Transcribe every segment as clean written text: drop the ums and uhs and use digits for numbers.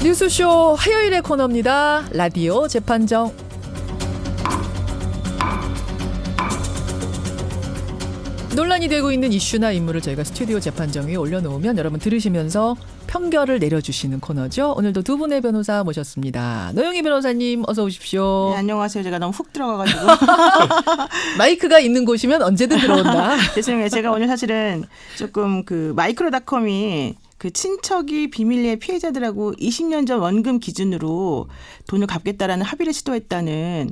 뉴스쇼 화요일의 코너입니다. 라디오 재판정. 논란이 되고 있는 이슈나 인물을 저희가 스튜디오 재판정 위에 올려놓으면 여러분 들으시면서 평결을 내려주시는 코너죠. 오늘도 두 분의 변호사 모셨습니다. 노영희 변호사님 어서 오십시오. 네, 안녕하세요. 제가 너무 훅 들어가가지고 마이크가 있는 곳이면 언제든 들어온다. 죄송해요. 제가 오늘 사실은 조금 그 마이크로닷컴이 그 친척이 비밀리에 피해자들하고 20년 전 원금 기준으로 돈을 갚겠다라는 합의를 시도했다는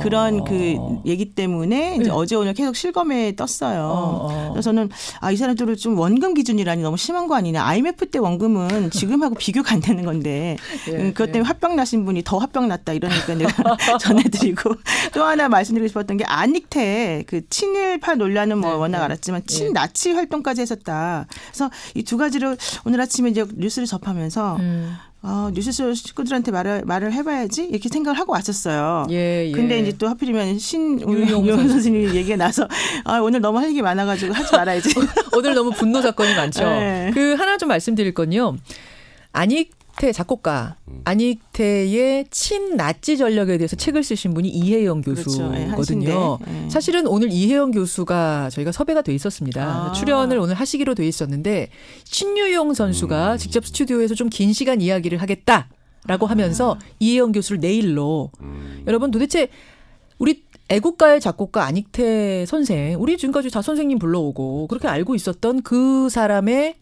그런 그 얘기 때문에 이제 어제 오늘 계속 실검에 떴어요. 그래서 저는 이 사람들을 좀 원금 기준이라니 너무 심한 거 아니냐. IMF 때 원금은 지금하고 비교가 안 되는 건데 그것 때문에 화병 나신 분이 더 화병 났다 이러니까 내가 전해드리고 또 하나 말씀드리고 싶었던 게 안익태 그 친일파 논란은 뭐 워낙 알았지만 친나치 활동까지 했었다. 그래서 이 두 가지를 오늘 아침에 이제 뉴스를 접하면서 뉴스 식구들한테 말을 해봐야지 이렇게 생각을 하고 왔었어요. 예. 근데 이제 또 하필이면 신유용 선생님 얘기가 나서 오늘 너무 할 얘기 많아가지고 하지 말아야지. 오늘 너무 분노 사건이 많죠. 네. 그 하나 좀 말씀드릴 건요. 안익태 작곡가 안익태의 친나치 전력에 대해서 책을 쓰신 분이 이혜영 교수거든요. 그렇죠. 네, 사실은 오늘 이혜영 교수가 저희가 섭외가 돼 있었습니다. 출연을 오늘 하시기로 돼 있었는데 신유용 선수가 직접 스튜디오에서 좀 긴 시간 이야기를 하겠다라고 하면서 이혜영 교수를 내일로 여러분 도대체 우리 애국가의 작곡가 안익태 선생 우리 지금까지 다 선생님 불러오고 그렇게 알고 있었던 그 사람의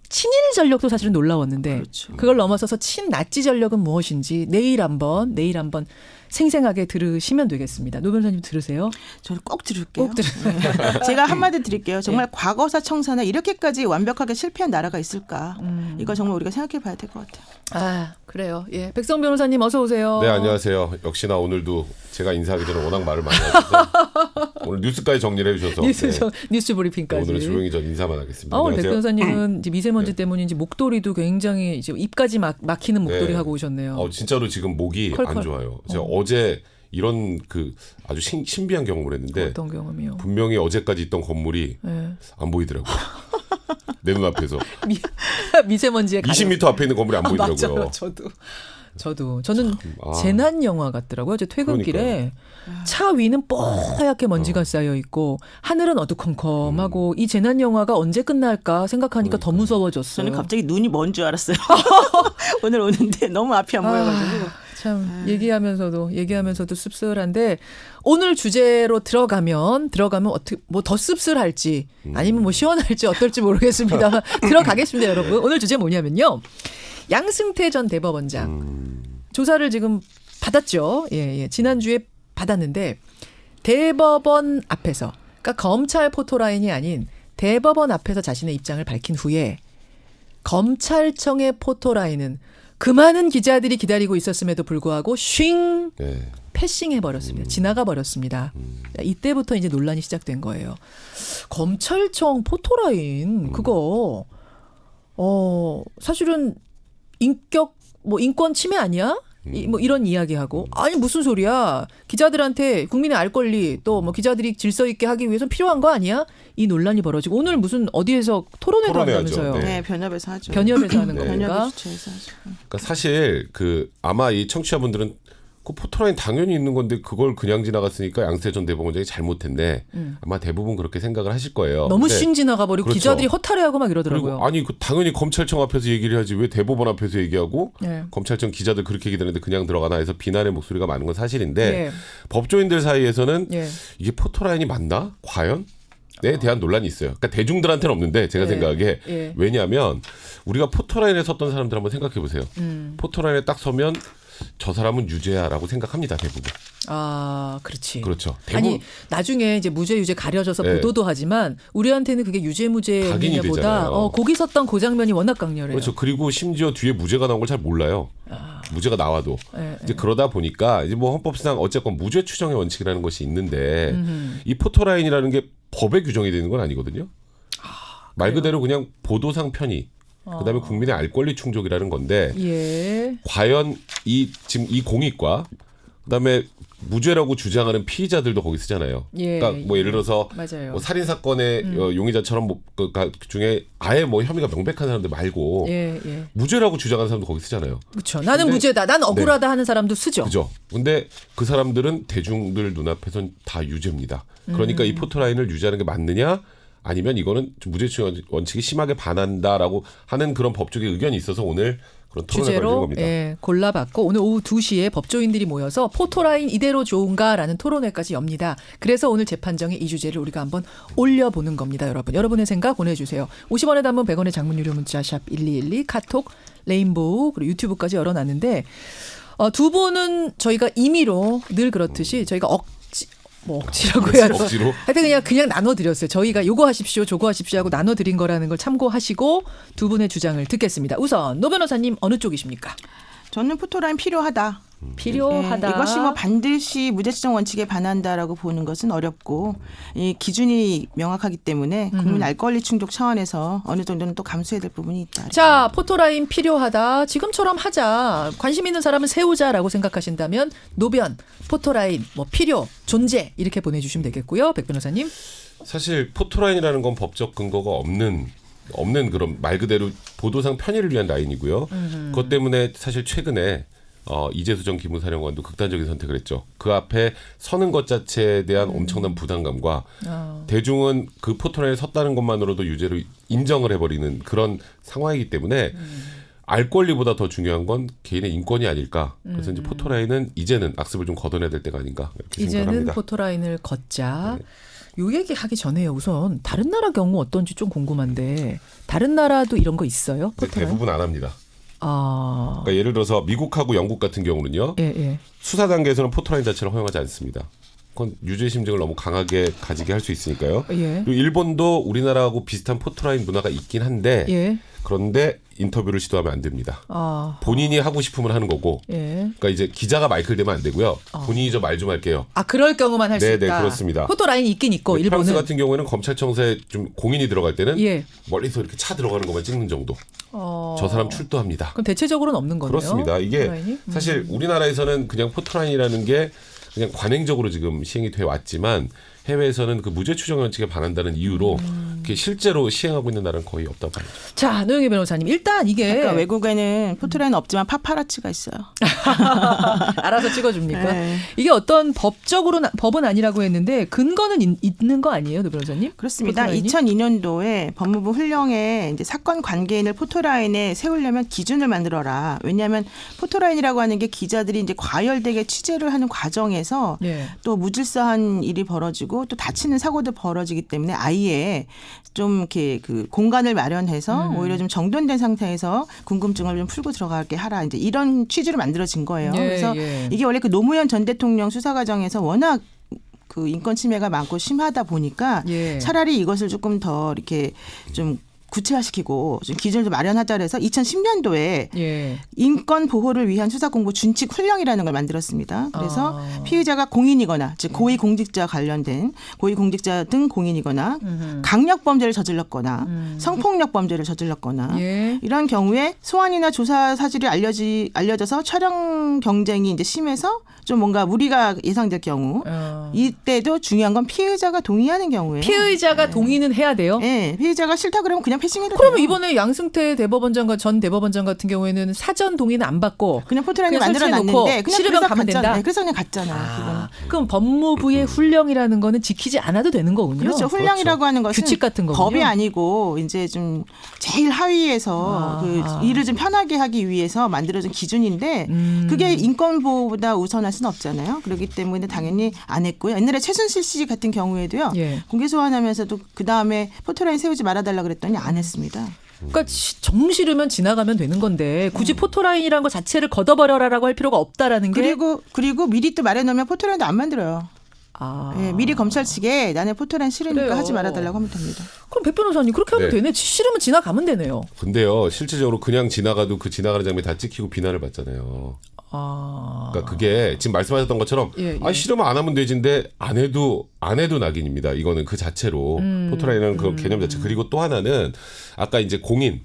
친일 전력도 사실은 놀라웠는데 그렇죠. 그걸 넘어서서 친나치 전력은 무엇인지 내일 한번 생생하게 들으시면 되겠습니다. 노 변호사님 들으세요? 저는 꼭 들을게요. 꼭 들으세요. 제가 한마디 드릴게요. 정말 과거사 청사나 이렇게까지 완벽하게 실패한 나라가 있을까? 이거 정말 우리가 생각해 봐야 될 것 같아요. 그래요. 예, 백성 변호사님 어서 오세요. 네, 안녕하세요. 역시나 오늘도 제가 인사하기 전에 워낙 말을 많이 하셔서 오늘 뉴스까지 정리를 해주셔서 뉴스 브리핑까지. 오늘은 조용히 전 인사만 하겠습니다. 오늘 백 안녕하세요. 변호사님은 이제 미세먼지 때문인지 목도리도 굉장히 이제 입까지 막히는 목도리 하고 오셨네요. 진짜로 지금 목이 컬컬. 안 좋아요. 제가 어제 이런 그 아주 신비한 경험을 했는데 어떤 경험이요? 분명히 어제까지 있던 건물이 안 보이더라고요. 내 눈앞에서 미세먼지에 20m 앞에 있는 건물이 안 보이더라고요. 맞아요. 저는 재난 영화 같더라고요. 제 퇴근길에 차 위는 뽀얗게 먼지가 쌓여 있고 하늘은 어두컴컴하고 이 재난 영화가 언제 끝날까 생각하니까 더 무서워졌어요. 저는 갑자기 눈이 먼 줄 알았어요. 오늘 오는데 너무 앞이 안 보여가지고. 참 얘기하면서도 씁쓸한데 오늘 주제로 들어가면 어떻게 뭐 더 씁쓸할지 아니면 뭐 시원할지 어떨지 모르겠습니다만 들어가겠습니다, 여러분. 오늘 주제 뭐냐면요. 양승태 전 대법원장 조사를 지금 받았죠. 예. 지난주에 받았는데 대법원 앞에서 그러니까 검찰 포토라인이 아닌 대법원 앞에서 자신의 입장을 밝힌 후에 검찰청의 포토라인은 그 많은 기자들이 기다리고 있었음에도 불구하고 패싱해버렸습니다. 지나가 버렸습니다. 이때부터 이제 논란이 시작된 거예요. 검찰청 포토라인 그거 사실은 인권 침해 아니야? 뭐 이런 이야기하고 아니 무슨 소리야? 기자들한테 국민의 알 권리 또 뭐 기자들이 질서 있게 하기 위해서 필요한 거 아니야? 이 논란이 벌어지고 오늘 무슨 어디에서 토론회도 한다면서요? 네. 변협에서 하죠. 변협에서 하는 겁니까? 변협을 주최해서 하죠. 그러니까 사실 아마 이 청취자분들은 그 포토라인 당연히 있는 건데 그걸 그냥 지나갔으니까 양승태 전 대법원장이 잘못했네. 아마 대부분 그렇게 생각을 하실 거예요. 너무 쉰 지나가 버리고 그렇죠. 기자들이 허탈해하고 막 이러더라고요. 그리고 당연히 검찰청 앞에서 얘기를 해야지 왜 대법원 앞에서 얘기하고 검찰청 기자들 그렇게 얘기하는데 그냥 들어가나 해서 비난의 목소리가 많은 건 사실인데 법조인들 사이에서는 이게 포토라인이 맞나? 과연? 에 대한 논란이 있어요. 그러니까 대중들한테는 없는데 제가 생각하기에 왜냐하면 우리가 포토라인에 섰던 사람들 한번 생각해 보세요. 포토라인에 딱 서면 저 사람은 유죄야라고 생각합니다. 대부분. 그렇지. 그렇죠. 대부분. 아니 나중에 이제 무죄 유죄 가려져서 보도도 하지만 우리한테는 그게 유죄 무죄냐보다 거기 섰던 그 장면이 워낙 강렬해요. 그렇죠. 그리고 심지어 뒤에 무죄가 나온 걸 잘 몰라요. 무죄가 나와도 이제 그러다 보니까 이제 뭐 헌법상 어쨌건 무죄 추정의 원칙이라는 것이 있는데 이 포토라인이라는 게 법에 규정이 되는 건 아니거든요. 말 그대로 그냥 보도상 편의. 그다음에 국민의 알 권리 충족이라는 건데 과연 지금 이 공익과 그다음에 무죄라고 주장하는 피의자들도 거기 쓰잖아요. 예, 그러니까 뭐 예를 들어서 맞아요. 뭐 살인 사건의 용의자처럼 뭐 그 중에 아예 뭐 혐의가 명백한 사람들 말고 무죄라고 주장하는 사람도 거기 쓰잖아요. 그렇죠. 나는 무죄다. 난 억울하다 하는 사람도 쓰죠. 그죠. 근데 그 사람들은 대중들 눈앞에선 다 유죄입니다. 그러니까 이 포토라인을 유지하는 게 맞느냐? 아니면 이거는 좀 무죄추정 원칙이 심하게 반한다라고 하는 그런 법적인 의견이 있어서 오늘 그런 토론을 벌이는 주제로 겁니다. 골라봤고 오늘 오후 2시에 법조인들이 모여서 포토라인 이대로 좋은가라는 토론회까지 엽니다. 그래서 오늘 재판정에 이 주제를 우리가 한번 올려보는 겁니다. 여러분. 여러분의 생각 보내주세요. 50원의 단문 100원의 장문 유료 문자 샵 1212 카톡 레인보우 그리고 유튜브까지 열어놨는데 두 분은 저희가 임의로 늘 그렇듯이 저희가 억지라고 해야 되나? 억지로? 하여튼 그냥 나눠드렸어요. 저희가 요거 하십시오, 저거 하십시오 하고 나눠드린 거라는 걸 참고하시고 두 분의 주장을 듣겠습니다. 우선 노 변호사님 어느 쪽이십니까? 저는 포토라인 필요하다. 필요하다. 이것이 뭐 반드시 무죄추정 원칙에 반한다라고 보는 것은 어렵고 이 기준이 명확하기 때문에 국민 알 권리 충족 차원에서 어느 정도는 또 감수해야 될 부분이 있다. 자, 포토라인 필요하다. 지금처럼 하자. 관심 있는 사람은 세우자라고 생각하신다면 노변, 포토라인, 뭐 필요, 존재 이렇게 보내주시면 되겠고요. 백 변호사님. 사실 포토라인이라는 건 법적 근거가 없는 그런 말 그대로 보도상 편의를 위한 라인이고요. 그것 때문에 사실 최근에 이재수 전 기무사령관도 극단적인 선택을 했죠. 그 앞에 서는 것 자체에 대한 엄청난 부담감과 대중은 그 포토라인에 섰다는 것만으로도 유죄로 인정을 해버리는 그런 상황이기 때문에 알 권리보다 더 중요한 건 개인의 인권이 아닐까. 그래서 이제 포토라인은 이제는 악습을 좀 걷어내야 될 때가 아닌가 이렇게 생각합니다. 이제는 포토라인을 걷자. 요 얘기 하기 전에요. 우선 다른 나라 경우 어떤지 좀 궁금한데 다른 나라도 이런 거 있어요? 포토라인? 대부분 안 합니다. 그러니까 예를 들어서 미국하고 영국 같은 경우는요. 수사 단계에서는 포토라인 자체를 허용하지 않습니다. 그건 유죄 심증을 너무 강하게 가지게 할 수 있으니까요. 그리고 일본도 우리나라하고 비슷한 포토라인 문화가 있긴 한데 그런데 인터뷰를 시도하면 안 됩니다. 본인이 하고 싶으면 하는 거고. 그러니까 이제 기자가 마이크를 대면 안 되고요. 본인이 저 말 좀 할게요. 그럴 경우만 할 수 있다. 네, 그렇습니다. 포토라인이 있긴 있고 일본은. 프랑스 같은 경우에는 검찰청사에 좀 공인이 들어갈 때는 멀리서 이렇게 차 들어가는 것만 찍는 정도. 저 사람 출두합니다. 그럼 대체적으로는 없는 거네요. 그렇습니다. 이게 포토라인이? 사실 우리나라에서는 그냥 포토라인이라는 게 그냥 관행적으로 지금 시행이 돼 왔지만 해외에서는 그 무죄 추정 원칙에 반한다는 이유로 그게 실제로 시행하고 있는 나라는 거의 없다고 봐야죠. 자, 노영희 변호사님. 일단 이게 그러니까 외국에는 포토라인은 없지만 파파라치가 있어요. 알아서 찍어줍니까? 이게 어떤 법은 아니라고 했는데 근거는 있는 거 아니에요, 노 변호사님? 그렇습니다. 포토라인이? 2002년도에 법무부 훈령에 이제 사건 관계인을 포토라인에 세우려면 기준을 만들어라. 왜냐하면 포토라인이라고 하는 게 기자들이 이제 과열되게 취재를 하는 과정에서 또 무질서한 일이 벌어지고 또 다치는 사고도 벌어지기 때문에 아예 좀 이렇게 그 공간을 마련해서 오히려 좀 정돈된 상태에서 궁금증을 좀 풀고 들어가게 하라. 이제 이런 취지로 만들어진 거예요. 그래서 이게 원래 그 노무현 전 대통령 수사 과정에서 워낙 그 인권 침해가 많고 심하다 보니까 차라리 이것을 조금 더 이렇게 좀 구체화시키고 좀 기준을 마련하자 그래서 2010년도에 인권 보호를 위한 수사공보 준칙 훈령이라는 걸 만들었습니다. 그래서 피의자가 공인이거나 즉 고위공직자 관련된 고위공직자 등 공인이거나 강력범죄를 저질렀거나 성폭력범죄를 저질렀거나 이런 경우에 소환이나 조사 사실이 알려져서 촬영 경쟁이 이제 심해서 좀 뭔가 무리가 예상될 경우 이때도 중요한 건 피의자가 동의하는 경우에 피의자가 동의는 해야 돼요? 네. 피의자가 싫다 그러면 그냥 패싱해도 그러면 돼요. 이번에 양승태 대법원장과 전 대법원장 같은 경우에는 사전 동의는 안 받고 그냥 포토라인을 만들어놨는데 그냥 싫으면 가면 된다. 그래서 그냥 갔잖아요. 그럼 법무부의 훈령이라는 거는 지키지 않아도 되는 거군요. 그렇죠. 훈령이라고 하는 것은 규칙 같은 거군요. 법이 아니고 이제 좀 제일 하위에서 그 일을 좀 편하게 하기 위해서 만들어진 기준인데 그게 인권 보호보다 우선할 수는 없잖아요. 그렇기 때문에 당연히 안 했고요. 옛날에 최순실 씨 같은 경우에도요. 공개 소환하면서도 그 다음에 포토라인 세우지 말아달라 그랬더니 안 했습니다. 그러니까 정 싫으면 지나가면 되는 건데 굳이 포토라인이라는 거 자체를 걷어버려라라고 할 필요가 없다라는 게 그리고 미리 또 말해놓으면 포토라인도 안 만들어요. 미리 검찰 측에 나는 포토라인 싫으니까 그래요. 하지 말아달라고 하면 됩니다. 그럼 백 변호사님 그렇게 하면 되네. 싫으면 지나가면 되네요. 근데요 실질적으로 그냥 지나가도 그 지나가는 장면 다 찍히고 비난을 받잖아요. 그러니까 그게 지금 말씀하셨던 것처럼 싫으면 안 하면 되지인데 안 해도 낙인입니다. 이거는 그 자체로 포토라인이라는 그 개념 자체. 그리고 또 하나는 아까 이제 공인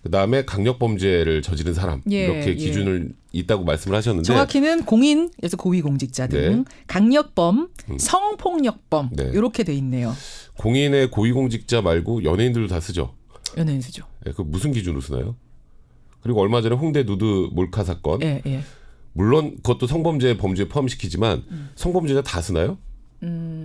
그다음에 강력범죄를 저지른 사람 이렇게 기준을 있다고 말씀을 하셨는데 정확히는 공인에서 고위공직자 등 네. 강력범, 성폭력범 네. 이렇게 돼 있네요. 공인의 고위공직자 말고 연예인들도 다 쓰죠. 연예인 쓰죠. 네, 그 무슨 기준으로 쓰나요? 그리고 얼마 전에 홍대 누드 몰카 사건 물론 그것도 성범죄 범죄에 포함시키지만 성범죄자 다 쓰나요?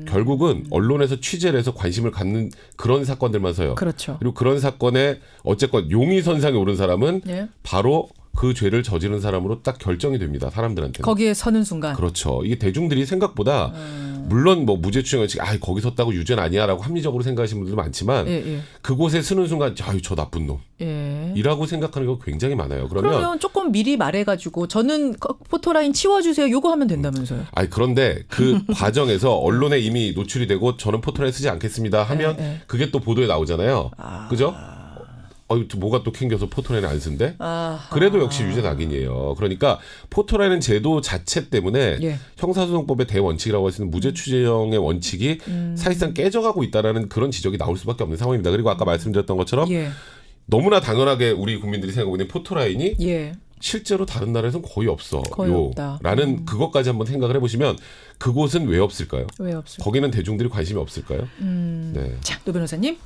결국은 언론에서 취재를 해서 관심을 갖는 그런 사건들만 서요. 그렇죠. 그리고 그런 사건에 어쨌건 용의선상에 오른 사람은 바로 그 죄를 저지른 사람으로 딱 결정이 됩니다. 사람들한테. 거기에 서는 순간. 그렇죠. 이게 대중들이 생각보다 물론 뭐 무죄 추정을 거기 섰다고 유죄는 아니야라고 합리적으로 생각하시는 분들도 많지만 그곳에 서는 순간 아유 저 나쁜 놈. 이라고 생각하는 경우가 굉장히 많아요. 그러면 조금 미리 말해가지고 저는 포토라인 치워주세요. 요거 하면 된다면서요. 그런데 그 과정에서 언론에 이미 노출이 되고 저는 포토라인 쓰지 않겠습니다 하면 그게 또 보도에 나오잖아요. 그죠? 뭐가 또 캥겨서 포토라인을 안 쓴대? 그래도 역시 유죄 낙인이에요. 그러니까 포토라인은 제도 자체 때문에 형사소송법의 대원칙이라고 할 수 있는 무죄 추정의 원칙이 사실상 깨져가고 있다는 그런 지적이 나올 수밖에 없는 상황입니다. 그리고 아까 말씀드렸던 것처럼 너무나 당연하게 우리 국민들이 생각하고 있는 포토라인이 실제로 다른 나라에서는 거의 없어. 거의 없다. 라는 그것까지 한번 생각을 해보시면 그곳은 왜 없을까요? 왜 없을까요? 거기는 대중들이 관심이 없을까요? 네. 자, 노 변호사님.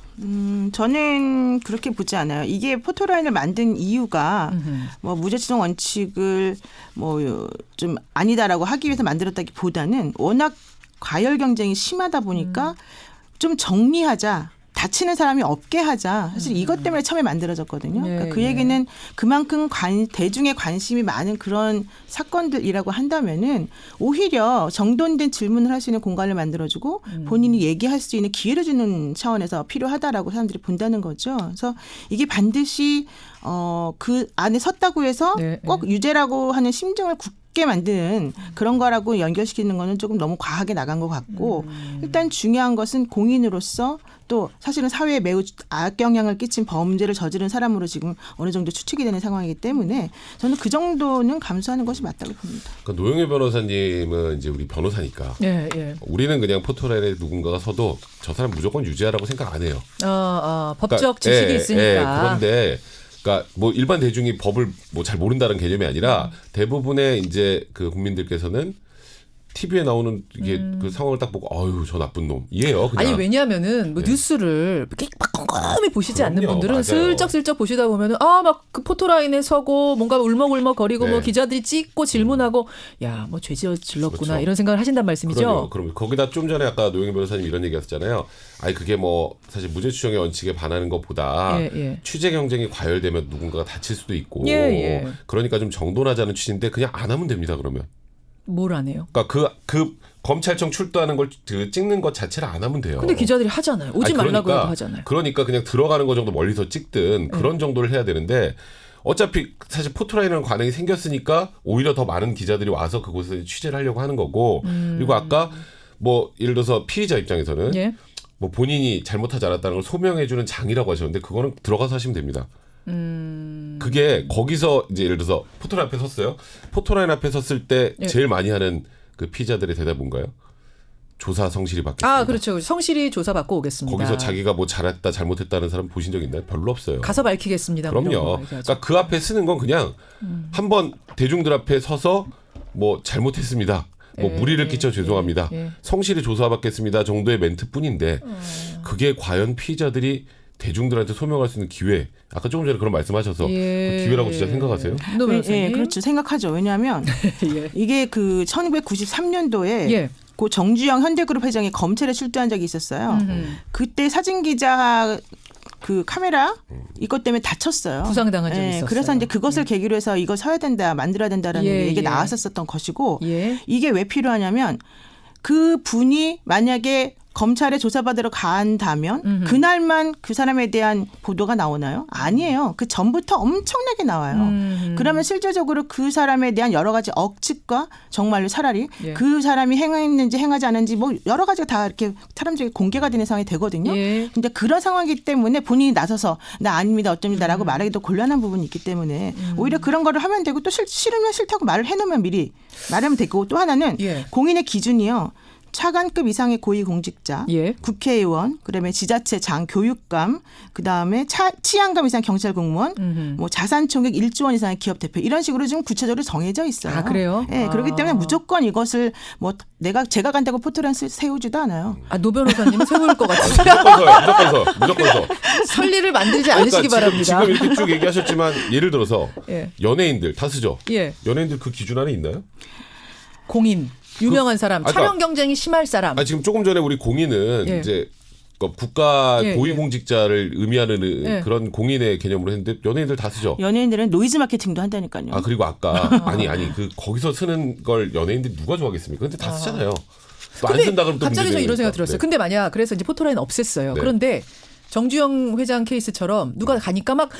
저는 그렇게 보지 않아요. 이게 포토라인을 만든 이유가 뭐 무죄추정 원칙을 뭐 좀 아니다라고 하기 위해서 만들었다기보다는 워낙 과열 경쟁이 심하다 보니까 좀 정리하자. 다치는 사람이 없게 하자. 사실 이것 때문에 처음에 만들어졌거든요. 그러니까 그 얘기는 그만큼 대중의 관심이 많은 그런 사건들이라고 한다면은 오히려 정돈된 질문을 할 수 있는 공간을 만들어주고 본인이 얘기할 수 있는 기회를 주는 차원에서 필요하다라고 사람들이 본다는 거죠. 그래서 이게 반드시 그 안에 섰다고 해서 꼭 유죄라고 하는 심증을 굳게 만드는 그런 거라고 연결시키는 거는 조금 너무 과하게 나간 것 같고 일단 중요한 것은 공인으로서 또 사실은 사회에 매우 악영향을 끼친 범죄를 저지른 사람으로 지금 어느 정도 추측이 되는 상황이기 때문에 저는 그 정도는 감수하는 것이 맞다고 봅니다. 그러니까 노영희 변호사님은 이제 우리 변호사니까 우리는 그냥 포토라인에 누군가가 서도 저 사람 무조건 유죄하라고 생각 안 해요. 법적 지식이 있으니까. 그런데 그러니까 뭐 일반 대중이 법을 뭐 잘 모른다는 개념이 아니라 대부분의 이제 그 국민들께서는 TV에 나오는 이게 그 상황을 딱 보고 아유 저 나쁜 놈 이해요. 그냥. 아니 왜냐하면은 뭐 뉴스를 이렇게 막 꼼꼼히 보시지 않는 분들은 맞아요. 슬쩍슬쩍 보시다 보면은 막 그 포토라인에 서고 뭔가 울먹울먹거리고 뭐 기자들이 찍고 질문하고 야 뭐 죄지었질렀구나 이런 생각을 하신단 말씀이죠. 그럼 거기다 좀 전에 아까 노영희 변호사님 이런 얘기하셨잖아요. 그게 뭐 사실 무죄 추정의 원칙에 반하는 것보다 취재 경쟁이 과열되면 누군가가 다칠 수도 있고 그러니까 좀 정돈하자는 취지인데 그냥 안 하면 됩니다. 그러면. 뭘 안 해요? 그러니까 그 검찰청 출두하는 걸 찍는 것 자체를 안 하면 돼요. 근데 기자들이 하잖아요. 오지 말라고 해도 하잖아요. 그러니까 그냥 들어가는 거 정도 멀리서 찍든 그런 정도를 해야 되는데 어차피 사실 포토라인이라는 관행이 생겼으니까 오히려 더 많은 기자들이 와서 그곳에 취재를 하려고 하는 거고 그리고 아까 뭐 예를 들어서 피의자 입장에서는 뭐 본인이 잘못하지 않았다는 걸 소명해주는 장이라고 하셨는데 그거는 들어가서 하시면 됩니다. 그게 거기서 이제 예를 들어서 포토라인 앞에 섰어요. 포토라인 앞에 섰을 때 제일 많이 하는 그 피의자들의 대답 뭔가요? 조사 성실히 받겠습니다. 그렇죠. 성실히 조사받고 오겠습니다. 거기서 자기가 뭐 잘했다 잘못했다는 사람 보신 적 있나요? 별로 없어요. 가서 밝히겠습니다. 그럼요. 그러니까 그 앞에 쓰는 건 그냥 한번 대중들 앞에 서서 뭐 잘못했습니다. 뭐 무리를 끼쳐 죄송합니다. 성실히 조사받겠습니다 정도의 멘트뿐인데 그게 과연 피의자들이 대중들한테 소명할 수 있는 기회. 아까 조금 전에 그런 말씀하셔서 그 기회라고 진짜 생각하세요? 그렇죠. 생각하죠. 왜냐하면 이게 그 1993년도에 고 정주영 현대그룹 회장이 검찰에 출두한 적이 있었어요. 그때 사진기자 그 카메라 이것 때문에 다쳤어요. 부상당한 적이 있었어요. 그래서 이제 그것을 계기로 해서 이거 서야 된다, 만들어야 된다라는 얘기가 나왔었던 것이고 이게 왜 필요하냐면 그 분이 만약에 검찰에 조사받으러 간다면 그날만 그 사람에 대한 보도가 나오나요? 아니에요. 그 전부터 엄청나게 나와요. 그러면 실제적으로 그 사람에 대한 여러 가지 억측과 정말로 차라리 그 사람이 행했는지 행하지 않은지 뭐 여러 가지가 다 이렇게 사람들에게 공개가 되는 상황이 되거든요. 근데 그런 상황이기 때문에 본인이 나서서 나 아닙니다 어쩝니다라고 말하기도 곤란한 부분이 있기 때문에 오히려 그런 거를 하면 되고 또 싫으면 싫다고 말을 해놓으면 미리 말하면 되고 또 하나는 공인의 기준이요. 차관급 이상의 고위공직자, 예. 국회의원, 그다음에 지자체 장 교육감, 그다음에 치안감 이상 경찰 공무원, 뭐 자산 총액 1조 원 이상의 기업 대표 이런 식으로 좀 구체적으로 정해져 있어요. 아, 그래요? 네, 그렇기 때문에 무조건 이것을 뭐 제가 간다고 포토라인 세우지도 않아요. 아, 노 변호사님은 세울 것 같아요. 무조건 서. 설리를 만들지 않으시기 바랍니다. 지금 이렇게 쭉 얘기하셨지만 예를 들어서 예. 연예인들 다수죠. 예. 연예인들 그 기준 안에 있나요? 공인, 유명한 사람, 그러니까, 촬영 경쟁이 심할 사람. 지금 조금 전에 우리 공인은 예. 이제 국가 예, 고위공직자를 의미하는 예. 그런 공인의 개념으로 했는데 연예인들 다 쓰죠. 연예인들은 노이즈 마케팅도 한다니까요. 그리고 아까 아니 그 거기서 쓰는 걸 연예인들이 누가 좋아하겠습니까? 근데 다 쓰잖아요. 또 안 쓴다 그러면 또 갑자기 저 문제되니까. 이런 생각 들었어요. 네. 근데 만약 그래서 이제 포토라인 없앴어요. 네. 그런데 정주영 회장 케이스처럼 누가 가니까 막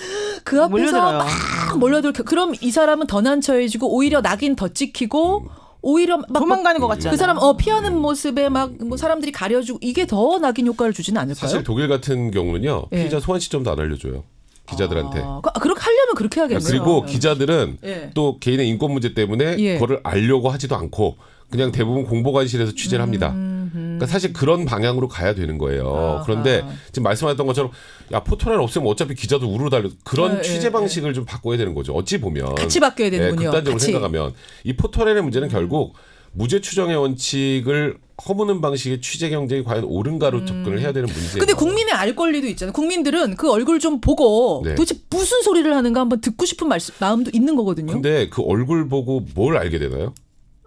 그 앞에서 몰려들어요. 막 몰려들. 그럼 이 사람은 더 난처해지고 오히려 낙인 더 찍히고 오히려 막 도망가는 것 같잖아요. 그 사람 피하는 모습에 막 뭐 사람들이 가려주고 이게 더 낙인 효과를 주지는 않을까요? 사실 독일 같은 경우는요. 예. 피의자 소환 시점도 안 알려줘요. 기자들한테. 그렇게 하려면 그렇게 하겠네요. 그리고 기자들은 예. 또 개인의 인권 문제 때문에 예. 그거를 알려고 하지도 않고 그냥 대부분 공보관실에서 취재를 합니다. 그러니까 사실 그런 방향으로 가야 되는 거예요. 그런데 지금 말씀하셨던 것처럼 포토라인 없으면 어차피 기자도 우르르 달려 그런 취재 방식을 좀 바꿔야 되는 거죠. 어찌 보면 같이 바뀌어야 되는군요. 극단적으로 같이. 생각하면 이 포토라인의 문제는 결국 무죄 추정의 원칙을 허무는 방식의 취재 경쟁이 과연 옳은가로 접근을 해야 되는 문제예요. 근데 국민의 알 권리도 있잖아요. 국민들은 그 얼굴 좀 보고 네. 도대체 무슨 소리를 하는가 한번 듣고 싶은 마음도 있는 거거든요. 근데 그 얼굴 보고 뭘 알게 되나요?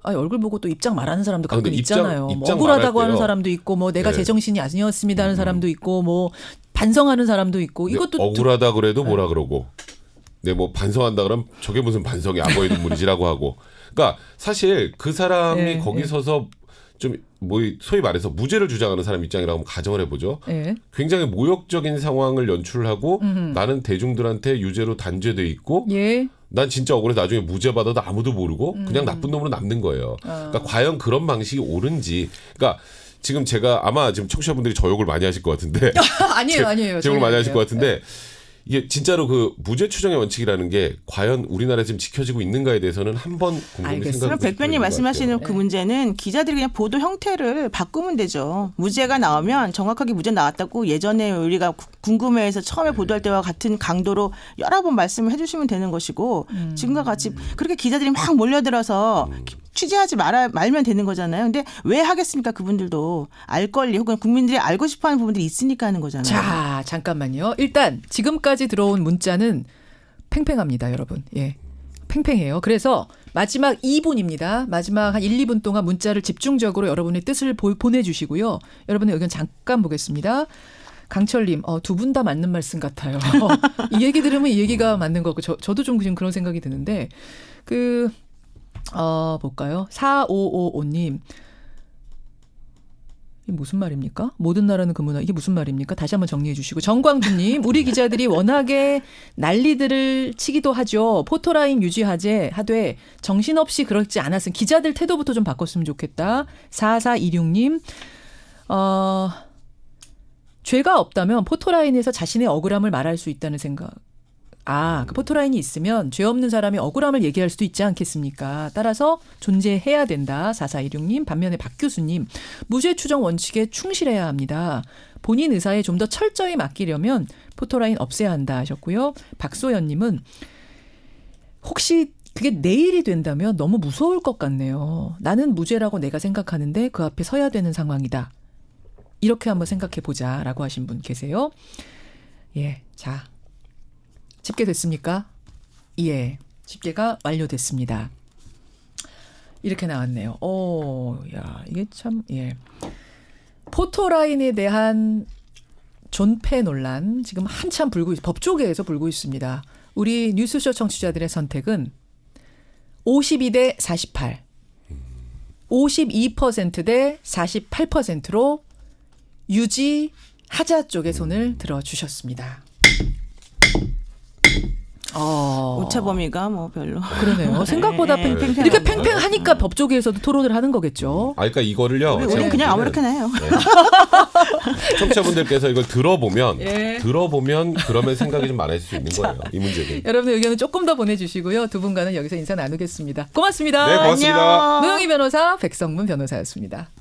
얼굴 보고 또 입장 말하는 사람도 가끔 근데 있잖아요. 입장 억울하다고 말할 하는 때요. 사람도 있고 뭐 내가 네. 제정신이 아니었습니다 하는 사람도 있고 뭐 반성하는 사람도 있고 이것도 억울하다 그래도 뭐라 그러고 뭐 반성한다 그러면 저게 무슨 반성이 악어의 눈물이지라고 하고 그러니까 사실 그 사람이 네, 거기 네. 서서 좀 뭐 소위 말해서 무죄를 주장하는 사람 입장이라고 하면 가정을 해보죠. 네. 굉장히 모욕적인 상황을 연출하고 나는 대중들한테 유죄로 단죄돼 있고 예. 난 진짜 억울해서 나중에 무죄 받아도 아무도 모르고 그냥 나쁜 놈으로 남는 거예요. 그러니까 과연 그런 방식이 옳은지. 그러니까 지금 제가 아마 지금 청취자분들이 저 욕을 많이 하실 것 같은데 아니에요. 제 욕을 많이 하실 것 같은데 네. 이게 진짜로 그 무죄 추정의 원칙이라는 게 과연 우리나라에 지금 지켜지고 있는가에 대해서는 한번 곰곰이 알겠습니다. 생각해 그럼 백변님 말씀하시는 그 문제는 기자들이 그냥 보도 형태를 바꾸면 되죠. 무죄가 나오면 정확하게 무죄 나왔다고 예전에 우리가 궁금해해서 처음에 보도할 때와 같은 강도로 여러 번 말씀을 해주시면 되는 것이고 지금과 같이 그렇게 기자들이 막 몰려들어서 취재하지 말면 되는 거잖아요. 근데 왜 하겠습니까? 그분들도 알 권리 혹은 국민들이 알고 싶어하는 부분들이 있으니까 하는 거잖아요. 자, 잠깐만요. 일단 지금까지 들어온 문자는 팽팽합니다, 여러분. 예. 팽팽해요. 그래서 마지막 2분입니다. 마지막 한 1, 2분 동안 문자를 집중적으로 여러분의 뜻을 보내주시고요. 여러분의 의견 잠깐 보겠습니다. 강철님, 두 분 다 맞는 말씀 같아요. 이 얘기 들으면 이 얘기가 맞는 것 같고 저도 좀 지금 그런 생각이 드는데 볼까요? 4555님. 이게 무슨 말입니까? 모든 나라는 그 문화. 이게 무슨 말입니까? 다시 한번 정리해 주시고. 정광준님. 우리 기자들이 워낙에 난리들을 치기도 하죠. 포토라인 유지하되 정신없이 그렇지 않았으면 기자들 태도부터 좀 바꿨으면 좋겠다. 4426님. 죄가 없다면 포토라인에서 자신의 억울함을 말할 수 있다는 생각. 그 포토라인이 있으면 죄 없는 사람이 억울함을 얘기할 수도 있지 않겠습니까? 따라서 존재해야 된다. 4416님. 반면에 박 교수님. 무죄 추정 원칙에 충실해야 합니다. 본인 의사에 좀 더 철저히 맡기려면 포토라인 없애야 한다 하셨고요. 박소연님은 혹시 그게 내일이 된다면 너무 무서울 것 같네요. 나는 무죄라고 내가 생각하는데 그 앞에 서야 되는 상황이다. 이렇게 한번 생각해 보자라고 하신 분 계세요. 예, 자. 집계됐습니까? 예, 집계가 완료됐습니다. 이렇게 나왔네요. 이게 참, 예. 포토라인에 대한 존폐 논란 지금 한참 법조계에서 불고 있습니다. 우리 뉴스쇼 청취자들의 선택은 52대 48, 52% 대 48%로 유지하자 쪽의 손을 들어주셨습니다. 오차범위가 뭐 별로. 그러네요. 생각보다 이렇게 팽팽하니까 법조계에서도 토론을 하는 거겠죠. 그러니까 이거를요. 우리는 그냥 아무렇게나 해요. 청취자분들께서 이걸 들어보면 그러면 생각이 좀 많아질 수 있는 거예요. 이 문제는. 여러분의 의견은 조금 더 보내주시고요. 두 분과는 여기서 인사 나누겠습니다. 고맙습니다. 네, 고맙습니다. 안녕. 노영희 변호사, 백성문 변호사였습니다.